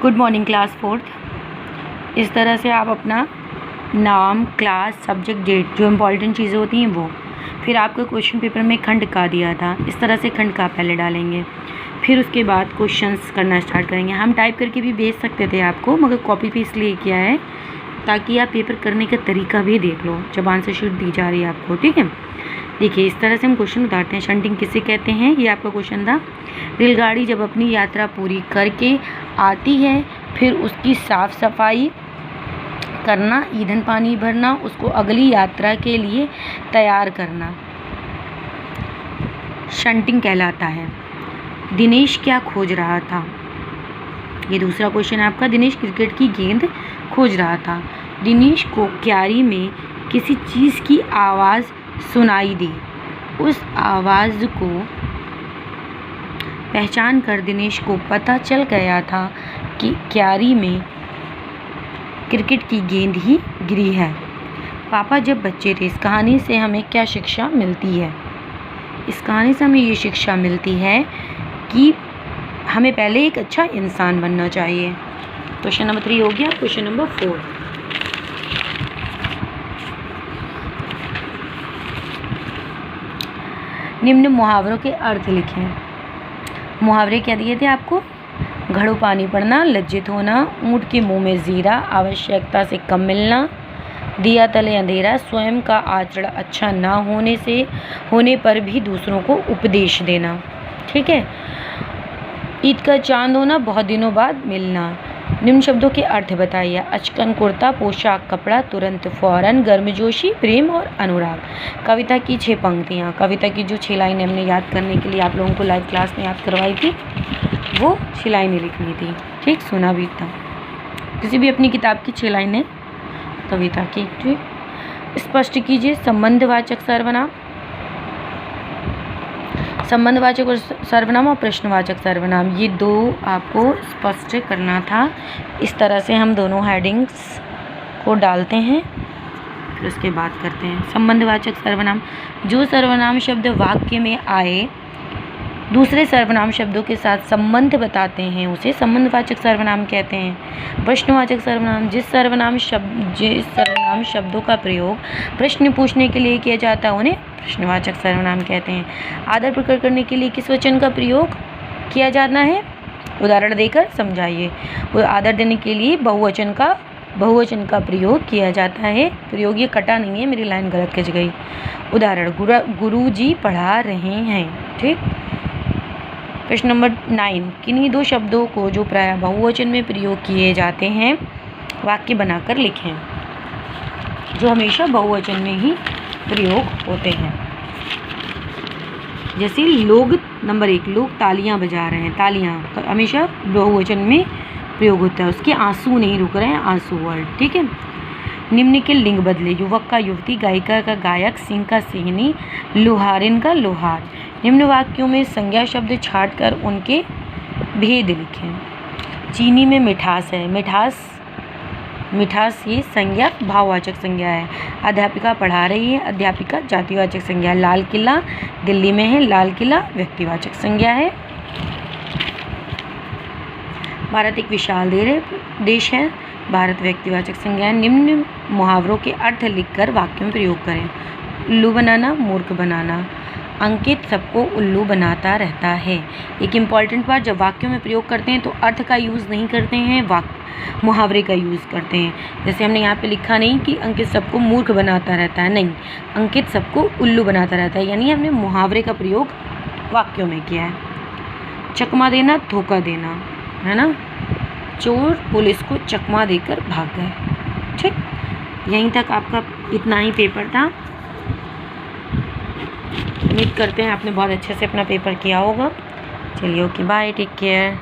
Good morning class fourth. इस तरह से आप अपना नाम, क्लास, सब्जेक्ट, डेट, जो इम्पॉर्टेंट चीज़ें होती हैं वो, फिर आपको क्वेश्चन पेपर में खंड का दिया था, इस तरह से खंड का पहले डालेंगे, फिर उसके बाद क्वेश्चंस करना स्टार्ट करेंगे। हम टाइप करके भी भेज सकते थे आपको, मगर कॉपी पेस्ट लिए किया है ताकि आप पेपर करने का तरीका भी देख लो जब आंसर शीट दी जा रही है आपको। ठीक है, देखिए इस तरह से हम क्वेश्चन उतारते हैं। शंटिंग किसे कहते हैं, ये आपका क्वेश्चन था। रेलगाड़ी जब अपनी यात्रा पूरी करके आती है, फिर उसकी साफ सफाई करना, ईंधन पानी भरना, उसको अगली यात्रा के लिए तैयार करना शंटिंग कहलाता है। दिनेश क्या खोज रहा था, ये दूसरा क्वेश्चन है आपका। दिनेश क्रिकेट की गेंद खोज रहा था। दिनेश को क्यारी में किसी चीज़ की आवाज़ सुनाई दी। उस आवाज़ को पहचान कर दिनेश को पता चल गया था कि क्यारी में क्रिकेट की गेंद ही गिरी है। पापा जब बच्चे थे। इस कहानी से हमें क्या शिक्षा मिलती है? इस कहानी से हमें ये शिक्षा मिलती है कि हमें पहले एक अच्छा इंसान बनना चाहिए। क्वेश्चन नंबर 3 हो गया। क्वेश्चन नंबर 4, निम्न मुहावरों के अर्थ लिखें। मुहावरे क्या दिए थे आपको? घड़ों पानी पड़ना, लज्जित होना, ऊँट के मुंह में जीरा, आवश्यकता से कम मिलना, दिया तले अंधेरा, स्वयं का आचरण अच्छा ना होने पर भी दूसरों को उपदेश देना। ठीक है, ईद का चांद होना, बहुत दिनों बाद मिलना। निम्न शब्दों के अर्थ बताइए। अचकन कुर्ता, पोशाक, कपड़ा, तुरंत, फौरन, गर्मजोशी, प्रेम और अनुराग। कविता की 6 पंक्तियाँ। कविता की जो 6 लाइनें हमने याद करने के लिए आप लोगों को लाइव क्लास में याद करवाई थी, वो 6 लाइनें लिखनी थी। ठीक, सुना भी था। किसी भी अपनी किताब की 6 लाइनें कविता की। ठीक, स्पष्ट कीजिए संबंधवाचक सर्वनाम, संबंधवाचक और सर्वनाम और प्रश्नवाचक सर्वनाम, ये 2 आपको स्पष्ट करना था। इस तरह से हम दोनों हेडिंग्स को डालते हैं, फिर उसके बाद करते हैं। संबंधवाचक सर्वनाम, जो सर्वनाम शब्द वाक्य में आए, दूसरे सर्वनाम शब्दों के साथ संबंध बताते हैं, उसे संबंधवाचक सर्वनाम कहते हैं। प्रश्नवाचक सर्वनाम, जिस सर्वनाम शब्दों का प्रयोग प्रश्न पूछने के लिए किया जाता है, उन्हें प्रश्नवाचक सर्वनाम कहते हैं। आदर प्रकट करने के लिए किस वचन का प्रयोग किया जाना है? उदाहरण देकर समझाइए। आदर देने के लिए बहुवचन का प्रयोग किया जाता है। प्रयोग ये कटा नहीं है, मेरी लाइन गलत खिंच गई। उदाहरण, गुरुजी पढ़ा रहे हैं। ठीक, प्रश्न नंबर 9, किन्हीं 2 शब्दों को जो प्रायः बहुवचन में प्रयोग किए जाते हैं वाक्य बनाकर लिखें, जो हमेशा बहुवचन में ही प्रयोग होते हैं। जैसे लोग, नंबर 1, लोग तालियां बजा रहे हैं। तालियां तो हमेशा बहुवचन में प्रयोग होता है। उसके आंसू नहीं रुक रहे हैं, आंसू वर्ड। ठीक है, निम्न के लिंग बदले। युवक का युवती, गायिका का गायक, सिंह का सिंहनी, लोहारिन का लोहार। निम्न वाक्यों में संज्ञा शब्द छांटकर उनके भेद लिखें। चीनी में मिठास है। मिठास ये संज्ञा भाववाचक संज्ञा है। अध्यापिका पढ़ा रही है। अध्यापिका जातिवाचक संज्ञा है। लाल किला दिल्ली में है। लाल किला व्यक्तिवाचक संज्ञा है। भारत एक विशाल देश है। भारत व्यक्तिवाचक संज्ञा है। निम्न मुहावरों के अर्थ लिखकर वाक्यों में प्रयोग करें। उल्लू बनाना, मूर्ख बनाना। अंकित सबको उल्लू बनाता रहता है। एक इम्पॉर्टेंट बात, जब वाक्यों में प्रयोग करते हैं तो अर्थ का यूज़ नहीं करते हैं, मुहावरे का यूज़ करते हैं। जैसे हमने यहाँ पे लिखा नहीं कि अंकित सबको मूर्ख बनाता रहता है, नहीं, अंकित सबको उल्लू बनाता रहता है, यानी हमने मुहावरे का प्रयोग वाक्यों में किया है। चकमा देना, धोखा देना, है ना। चोर पुलिस को चकमा देकर भाग गए। ठीक, यहीं तक आपका इतना ही पेपर था। उम्मीद करते हैं आपने बहुत अच्छे से अपना पेपर किया होगा। चलिए, ओके, बाय, टेक केयर।